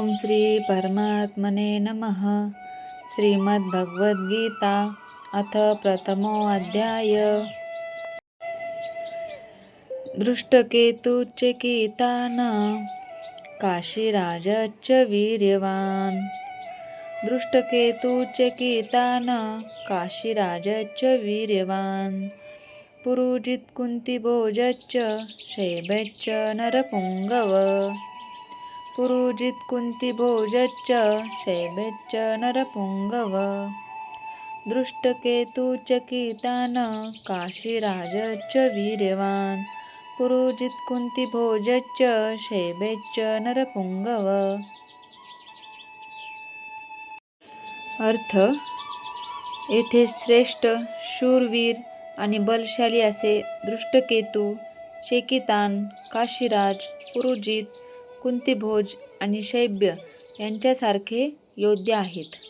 ओम श्री परमात्मने नमः. श्रीमद्भगवद्गीता अथ प्रथमो अध्याय. दृष्टकेतुश्चकितान काशीराजश्च वीर्यवान्. दृष्टकेतुश्चकितान काशीराजश्च वीर्यवान्. पुरुजित्कुन्तिभोजश्च शैब्यश्च नरपुङ्गव. पुरुजित्कुन्तिभोजश्च शैब्यश्च नरपुङ्गव. दृष्टकेतुश्चकितान काशीराजश्च वीर्यवान्. पुरुजित्कुन्तिभोजश्च शैब्यश्च नरपुङ्गव. अर्थ: येथे श्रेष्ठ, शूरवीर आणि बलशाली असे दृष्टकेतू, चेकितान, काशीराज, पुरुजित, कुंतीभोज आणि शैब्य यांच्यासारखे योद्धे आहेत.